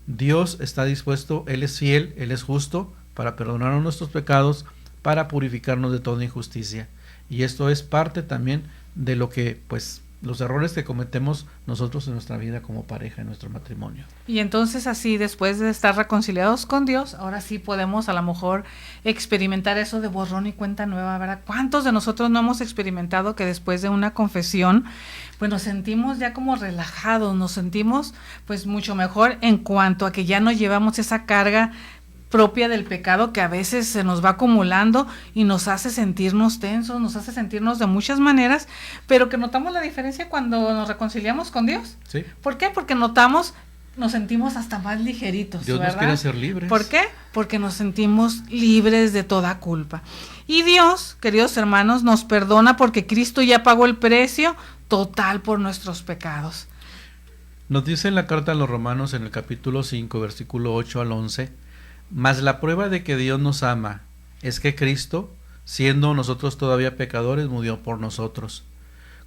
Dios está dispuesto, Él es fiel, Él es justo para perdonarnos nuestros pecados, para purificarnos de toda injusticia. Y esto es parte también de lo que, pues, los errores que cometemos nosotros en nuestra vida como pareja, en nuestro matrimonio. Y entonces así, después de estar reconciliados con Dios, ahora sí podemos a lo mejor experimentar eso de borrón y cuenta nueva, ¿verdad? ¿Cuántos de nosotros no hemos experimentado que después de una confesión, pues nos sentimos ya como relajados, nos sentimos pues mucho mejor en cuanto a que ya no llevamos esa carga propia del pecado que a veces se nos va acumulando y nos hace sentirnos tensos, nos hace sentirnos de muchas maneras, pero que notamos la diferencia cuando nos reconciliamos con Dios? ¿Sí? ¿Por qué? Porque notamos nos sentimos hasta más ligeritos, Dios ¿verdad? nos quiere hacer libres. ¿Por qué? Porque nos sentimos libres de toda culpa. Y Dios, queridos hermanos, nos perdona porque Cristo ya pagó el precio total por nuestros pecados. Nos dice en la carta a los Romanos en el capítulo 5, versículo 8 al 11, mas la prueba de que Dios nos ama es que Cristo, siendo nosotros todavía pecadores, murió por nosotros.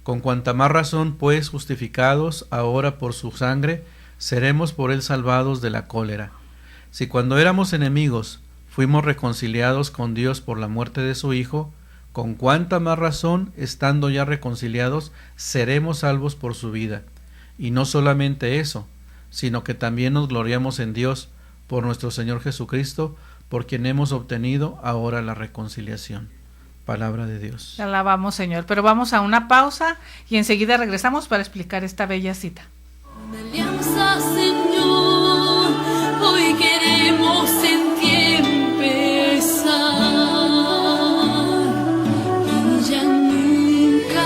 Con cuanta más razón, pues, justificados ahora por su sangre, seremos por él salvados de la cólera. Si cuando éramos enemigos fuimos reconciliados con Dios por la muerte de su Hijo, con cuánta más razón, estando ya reconciliados, seremos salvos por su vida. Y no solamente eso, sino que también nos gloriamos en Dios por nuestro Señor Jesucristo, por quien hemos obtenido ahora la reconciliación. Palabra de Dios. Te alabamos, Señor. Pero vamos a una pausa y enseguida regresamos para explicar esta bella cita. Alianza, Señor, hoy queremos en ti empezar y ya nunca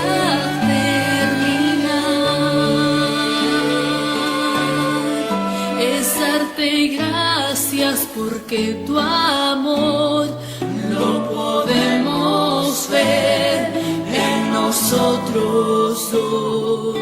terminar. Es darte gracias porque tu amor lo podemos ver en nosotros dos.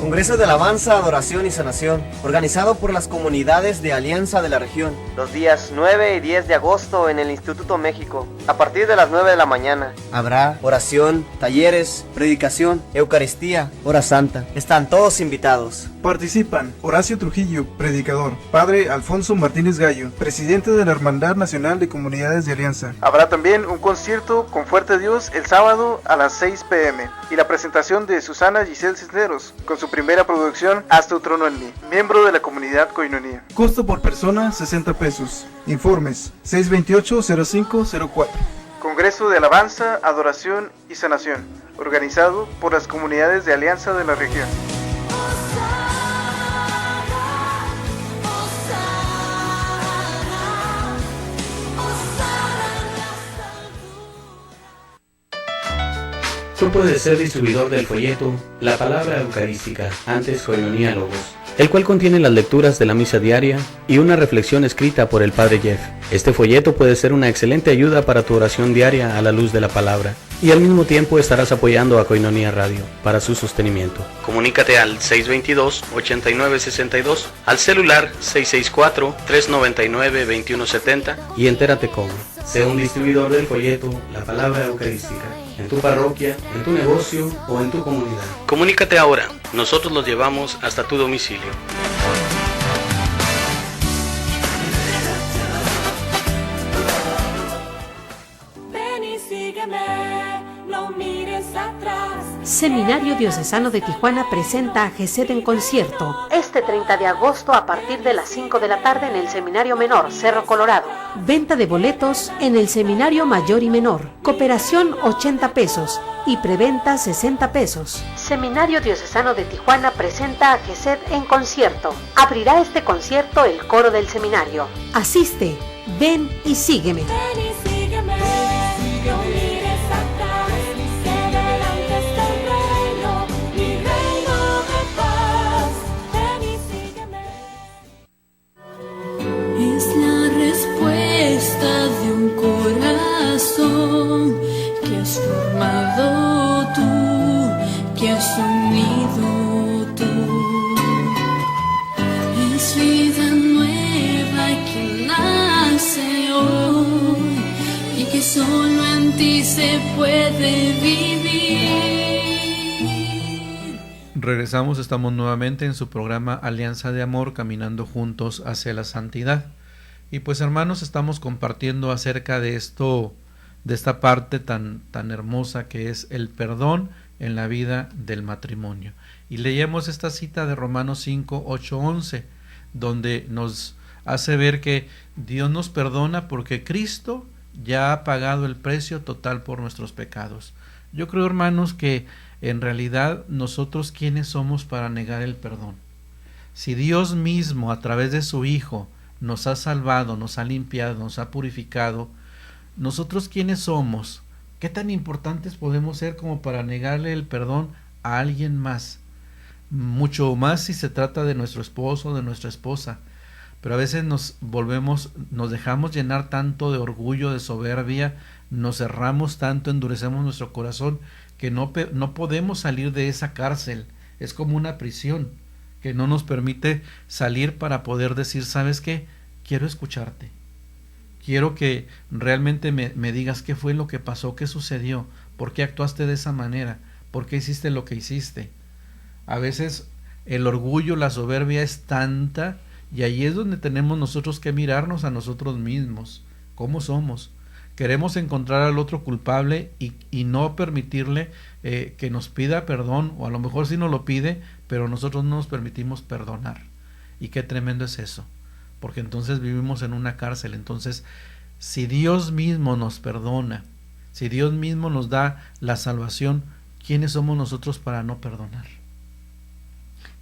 Congreso de Alabanza, Adoración y Sanación, organizado por las comunidades de Alianza de la región, los días 9 y 10 de agosto en el Instituto México, a partir de las 9 de la mañana. Habrá oración, talleres, predicación, Eucaristía, hora santa. Están todos invitados. Participan Horacio Trujillo, predicador, Padre Alfonso Martínez Gallo, presidente de la Hermandad Nacional de Comunidades de Alianza. Habrá también un concierto con Fuerte Dios el sábado a las 6 p.m. y la presentación de Susana Giselle Cisneros con su primera producción Haz tu trono en mí, miembro de la comunidad Koinonia. Costo por persona 60 pesos. Informes 628-0504. Congreso de Alabanza, Adoración y Sanación, organizado por las comunidades de Alianza de la región. Tú puedes ser distribuidor del folleto La Palabra Eucarística, antes Koinonia Logos, el cual contiene las lecturas de la misa diaria y una reflexión escrita por el Padre Jeff. Este folleto puede ser una excelente ayuda para tu oración diaria a la luz de la palabra, y al mismo tiempo estarás apoyando a Koinonia Radio para su sostenimiento. Comunícate al 622-8962, al celular 664-399-2170 y entérate cómo. Sé un distribuidor del folleto La Palabra Eucarística, en tu parroquia, en tu negocio o en tu comunidad. Comunícate ahora, nosotros los llevamos hasta tu domicilio. Ven y sígueme, no mires atrás. Seminario Diocesano de Tijuana presenta a GESED en concierto. Este 30 de agosto a partir de las 5 de la tarde en el Seminario Menor, Cerro Colorado. Venta de boletos en el Seminario Mayor y Menor. Cooperación 80 pesos y preventa 60 pesos. Seminario Diocesano de Tijuana presenta a GESED en concierto. Abrirá este concierto el coro del seminario. Asiste, ven y sígueme. Ven y sígueme, no mires atrás. Que delante está el reino, mi reino de paz. Ven y sígueme. Es la respuesta de un corazón que has formado tú, que has unido tú. Es vida nueva que nace hoy y que solo en ti se puede vivir. Regresamos, estamos nuevamente en su programa Alianza de Amor, caminando juntos hacia la santidad. Y pues hermanos, estamos compartiendo acerca de esto, de esta parte tan hermosa que es el perdón en la vida del matrimonio. Y leíamos esta cita de Romanos 5, 8, 11, donde nos hace ver que Dios nos perdona porque Cristo ya ha pagado el precio total por nuestros pecados. Yo creo, hermanos, que en realidad nosotros ¿quiénes somos para negar el perdón? Si Dios mismo a través de su Hijo nos ha salvado, nos ha limpiado, nos ha purificado, nosotros ¿quiénes somos? ¿Qué tan importantes podemos ser como para negarle el perdón a alguien más? mucho más si se trata de nuestro esposo, de nuestra esposa. Pero a veces nos dejamos llenar tanto de orgullo, de soberbia, nos cerramos tanto, endurecemos nuestro corazón, que no podemos salir de esa cárcel. Es como una prisión que no nos permite salir para poder decir, ¿sabes qué? Quiero escucharte. Quiero que realmente me digas qué fue lo que pasó, qué sucedió, por qué actuaste de esa manera, por qué hiciste lo que hiciste. A veces el orgullo, la soberbia es tanta, y ahí es donde tenemos nosotros que mirarnos a nosotros mismos, cómo somos. Queremos encontrar al otro culpable y no permitirle que nos pida perdón, o a lo mejor sí nos lo pide, pero nosotros no nos permitimos perdonar. Y qué tremendo es eso, porque entonces vivimos en una cárcel. Entonces, si Dios mismo nos perdona, si Dios mismo nos da la salvación, ¿quiénes somos nosotros para no perdonar?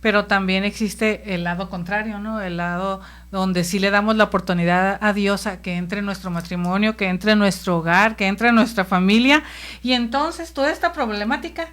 Pero también existe el lado contrario, ¿no? El lado donde sí le damos la oportunidad a Dios a que entre en nuestro matrimonio, que entre en nuestro hogar, que entre en nuestra familia, y entonces toda esta problemática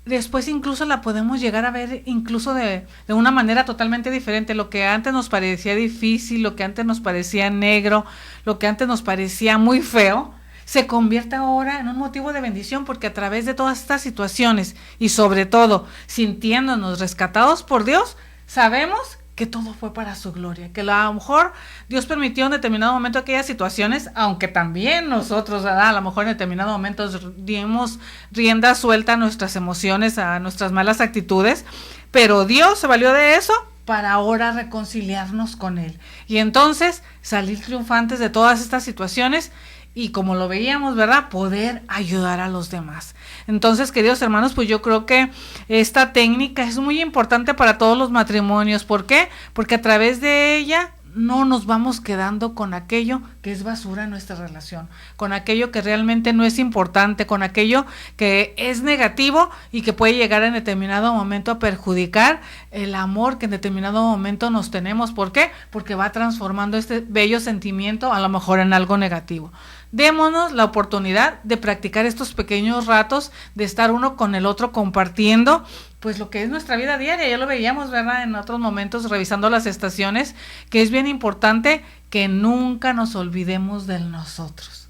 después incluso la podemos llegar a ver incluso de una manera totalmente diferente. Lo que antes nos parecía difícil, lo que antes nos parecía negro, lo que antes nos parecía muy feo, se convierte ahora en un motivo de bendición, porque a través de todas estas situaciones y sobre todo sintiéndonos rescatados por Dios, sabemos que todo fue para su gloria, que a lo mejor Dios permitió en determinado momento aquellas situaciones, aunque también nosotros, ¿verdad? A lo mejor en determinado momento dimos rienda suelta a nuestras emociones, a nuestras malas actitudes, pero Dios se valió de eso para ahora reconciliarnos con Él, y entonces salir triunfantes de todas estas situaciones, y como lo veíamos, ¿verdad?, poder ayudar a los demás. Entonces, queridos hermanos, pues yo creo que esta técnica es muy importante para todos los matrimonios. ¿Por qué? Porque a través de ella no nos vamos quedando con aquello que es basura en nuestra relación, con aquello que realmente no es importante, con aquello que es negativo y que puede llegar en determinado momento a perjudicar el amor que en determinado momento nos tenemos. ¿Por qué? Porque va transformando este bello sentimiento a lo mejor en algo negativo. Démonos la oportunidad de practicar estos pequeños ratos, de estar uno con el otro compartiendo pues lo que es nuestra vida diaria. Ya lo veíamos, ¿verdad?, en otros momentos revisando las estaciones, que es bien importante que nunca nos olvidemos del nosotros,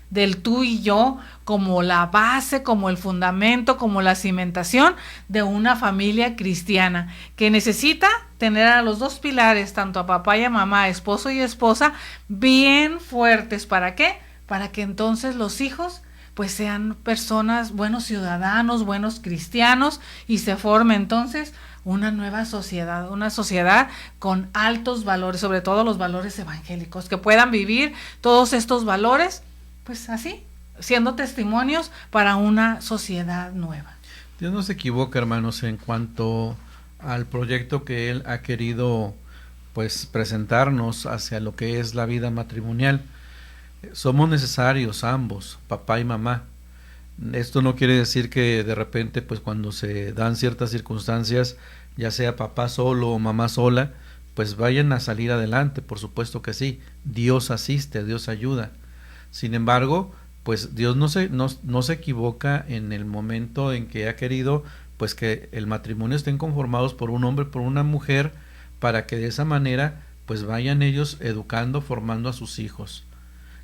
del tú y yo, como la base, como el fundamento, como la cimentación de una familia cristiana, que necesita tener a los dos pilares, tanto a papá y a mamá, esposo y esposa, bien fuertes. ¿Para qué? Para que entonces los hijos pues sean personas, buenos ciudadanos, buenos cristianos, y se forme entonces una nueva sociedad, una sociedad con altos valores, sobre todo los valores evangélicos, que puedan vivir todos estos valores, pues así, siendo testimonios para una sociedad nueva. Dios no se equivoca, hermanos, en cuanto al proyecto que Él ha querido pues presentarnos hacia lo que es la vida matrimonial. Somos necesarios ambos, papá y mamá. Esto no quiere decir que de repente, pues cuando se dan ciertas circunstancias, ya sea papá solo o mamá sola, pues vayan a salir adelante. Por supuesto que sí, Dios asiste, Dios ayuda. Sin embargo, pues Dios no se equivoca en el momento en que ha querido pues que el matrimonio estén conformados por un hombre, por una mujer, para que de esa manera pues vayan ellos educando, formando a sus hijos,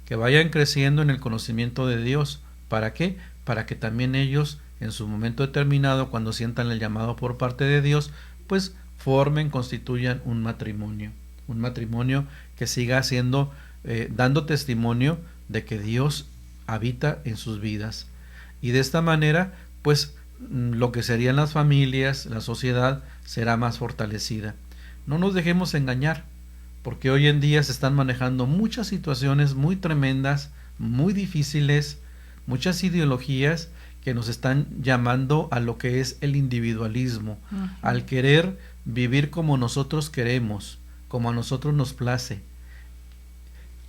que vayan creciendo en el conocimiento de Dios. ¿Para qué? Para que también ellos en su momento determinado, cuando sientan el llamado por parte de Dios, pues formen, constituyan un matrimonio que siga siendo, dando testimonio de que Dios habita en sus vidas. Y de esta manera, pues lo que serían las familias, la sociedad, será más fortalecida. No nos dejemos engañar, porque hoy en día se están manejando muchas situaciones muy tremendas, muy difíciles, muchas ideologías que nos están llamando a lo que es el individualismo, al querer vivir como nosotros queremos, como a nosotros nos place.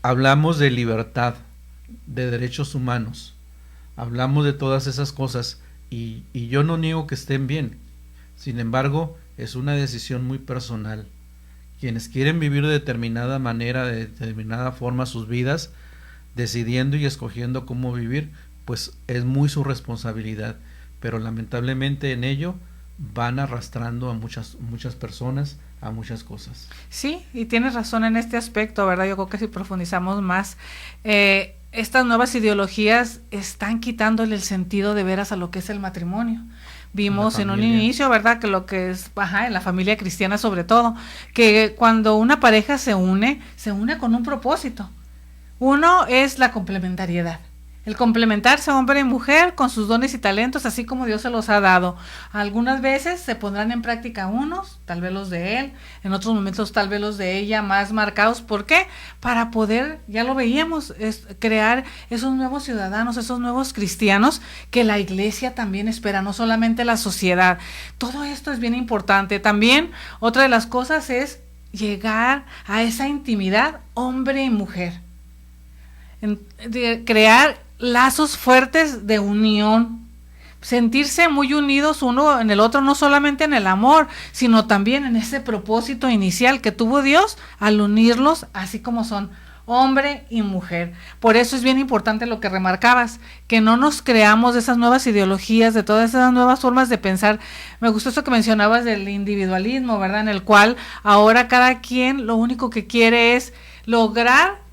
Hablamos de libertad, de derechos humanos, hablamos de todas esas cosas, y yo no niego que estén bien. Sin embargo, es una decisión muy personal. Quienes quieren vivir de determinada manera, de determinada forma sus vidas, decidiendo y escogiendo cómo vivir, pues es muy su responsabilidad. Pero lamentablemente en ello, van arrastrando a muchas personas a muchas cosas. Sí, y tienes razón en este aspecto, ¿verdad? Yo creo que si profundizamos más, estas nuevas ideologías están quitándole el sentido de veras a lo que es el matrimonio. Vimos en un inicio, ¿verdad?, que lo que es, en la familia cristiana sobre todo, que cuando una pareja se une con un propósito. Uno es la complementariedad. El complementarse hombre y mujer con sus dones y talentos, así como Dios se los ha dado. Algunas veces se pondrán en práctica unos, tal vez los de él, en otros momentos tal vez los de ella más marcados. ¿Por qué? Para poder, ya lo veíamos, crear esos nuevos ciudadanos, esos nuevos cristianos que la iglesia también espera, no solamente la sociedad. Todo esto es bien importante. También otra de las cosas es llegar a esa intimidad hombre y mujer. Crear lazos fuertes de unión, sentirse muy unidos uno en el otro, no solamente en el amor, sino también en ese propósito inicial que tuvo Dios al unirlos así como son, hombre y mujer. Por eso es bien importante lo que remarcabas, que no nos creamos de esas nuevas ideologías, de todas esas nuevas formas de pensar. Me gustó eso que mencionabas del individualismo, ¿verdad?, en el cual ahora cada quien lo único que quiere es lograr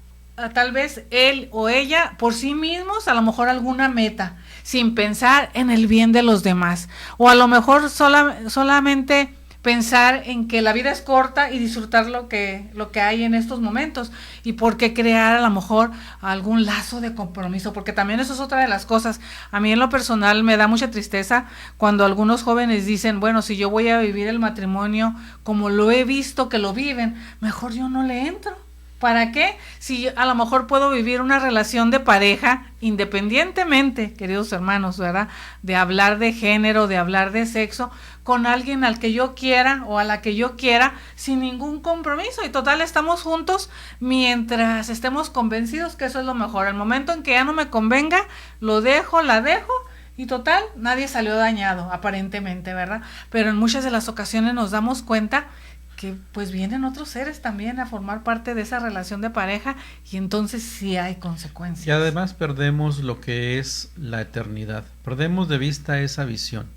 tal vez él o ella por sí mismos, a lo mejor alguna meta, sin pensar en el bien de los demás, o a lo mejor solamente pensar en que la vida es corta y disfrutar lo que hay en estos momentos, y por qué crear a lo mejor algún lazo de compromiso, porque también eso es otra de las cosas. A mí en lo personal me da mucha tristeza cuando algunos jóvenes dicen, bueno, si yo voy a vivir el matrimonio como lo he visto que lo viven, mejor yo no le entro. ¿Para qué? Si a lo mejor puedo vivir una relación de pareja independientemente, queridos hermanos, ¿verdad?, de hablar de género, de hablar de sexo, con alguien al que yo quiera o a la que yo quiera, sin ningún compromiso. Y total, estamos juntos mientras estemos convencidos que eso es lo mejor. El momento en que ya no me convenga, lo dejo, la dejo, y total, nadie salió dañado, aparentemente, ¿verdad? Pero en muchas de las ocasiones nos damos cuenta que pues vienen otros seres también a formar parte de esa relación de pareja, y entonces sí hay consecuencias. Y además perdemos lo que es la eternidad, perdemos de vista esa visión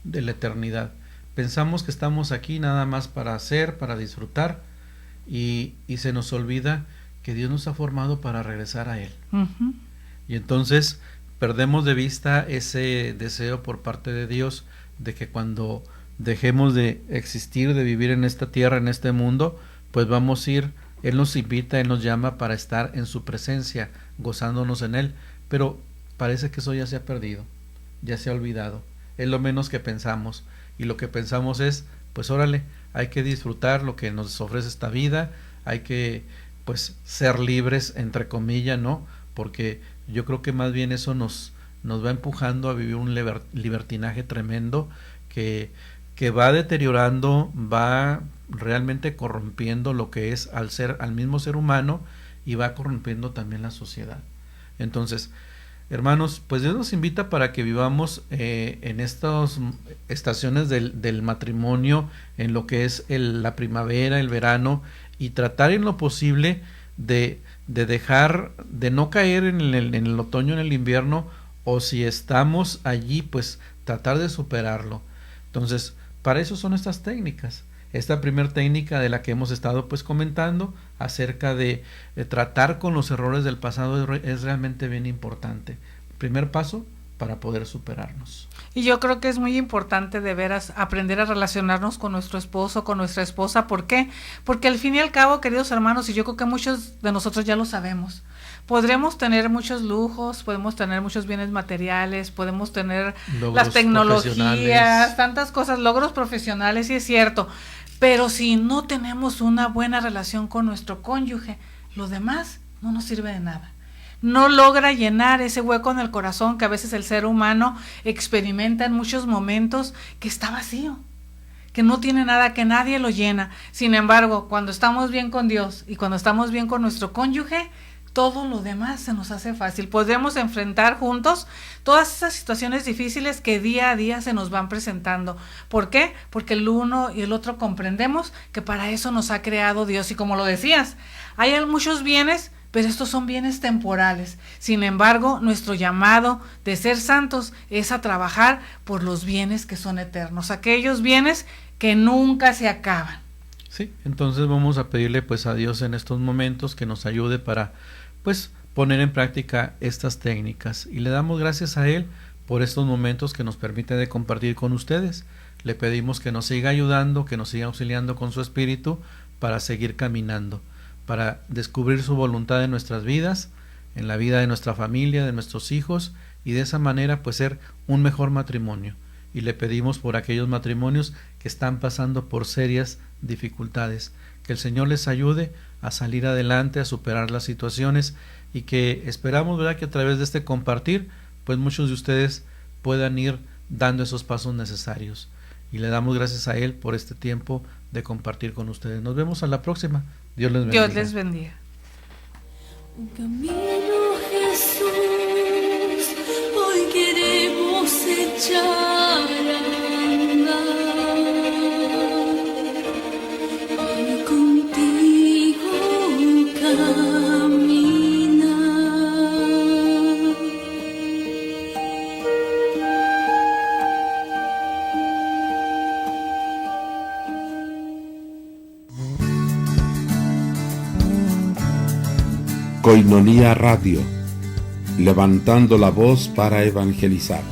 de la eternidad. Pensamos que estamos aquí nada más para hacer, para disfrutar, y se nos olvida que Dios nos ha formado para regresar a Él. Uh-huh. Y entonces perdemos de vista ese deseo por parte de Dios de que cuando dejemos de existir, de vivir en esta tierra, en este mundo, pues vamos a ir, Él nos invita, Él nos llama para estar en su presencia, gozándonos en Él, pero parece que eso ya se ha perdido, ya se ha olvidado, es lo menos que pensamos, y lo que pensamos es, pues órale, hay que disfrutar lo que nos ofrece esta vida, hay que pues ser libres, entre comillas, ¿no? Porque yo creo que más bien eso nos va empujando a vivir un libertinaje tremendo que va deteriorando, va realmente corrompiendo lo que es al mismo ser humano, y va corrompiendo también la sociedad. Entonces, hermanos, pues Dios nos invita para que vivamos en estas estaciones del matrimonio, en lo que es la primavera, el verano, y tratar en lo posible de dejar, de no caer en el otoño, en el invierno, o si estamos allí, pues tratar de superarlo. Entonces, para eso son estas técnicas. Esta primera técnica de la que hemos estado pues comentando acerca de tratar con los errores del pasado es realmente bien importante. Primer paso para poder superarnos. Y yo creo que es muy importante de veras aprender a relacionarnos con nuestro esposo, con nuestra esposa. ¿Por qué? Porque al fin y al cabo, queridos hermanos, y yo creo que muchos de nosotros ya lo sabemos, podremos tener muchos lujos, podemos tener muchos bienes materiales, podemos tener logros, las tecnologías, tantas cosas, logros profesionales, sí es cierto, pero si no tenemos una buena relación con nuestro cónyuge, lo demás no nos sirve de nada. No logra llenar ese hueco en el corazón que a veces el ser humano experimenta en muchos momentos, que está vacío, que no tiene nada, que nadie lo llena. Sin embargo, cuando estamos bien con Dios y cuando estamos bien con nuestro cónyuge, todo lo demás se nos hace fácil. Podremos enfrentar juntos todas esas situaciones difíciles que día a día se nos van presentando. ¿Por qué? Porque el uno y el otro comprendemos que para eso nos ha creado Dios. Y como lo decías, hay muchos bienes, pero estos son bienes temporales. Sin embargo, nuestro llamado de ser santos es a trabajar por los bienes que son eternos, aquellos bienes que nunca se acaban. Sí, entonces vamos a pedirle pues a Dios en estos momentos que nos ayude para pues poner en práctica estas técnicas, y le damos gracias a Él por estos momentos que nos permite de compartir con ustedes. Le pedimos que nos siga ayudando, que nos siga auxiliando con su espíritu para seguir caminando, para descubrir su voluntad en nuestras vidas, en la vida de nuestra familia, de nuestros hijos, y de esa manera pues ser un mejor matrimonio. Y le pedimos por aquellos matrimonios que están pasando por serias dificultades, que el Señor les ayude a salir adelante, a superar las situaciones, y que esperamos, ¿verdad?, que a través de este compartir pues muchos de ustedes puedan ir dando esos pasos necesarios. Y le damos gracias a Él por este tiempo de compartir con ustedes. Nos vemos a la próxima. Dios les bendiga. Dios les bendiga. Un camino, Jesús, hoy queremos echar a andar. Para contigo caminar. Koinonia Radio, levantando la voz para evangelizar.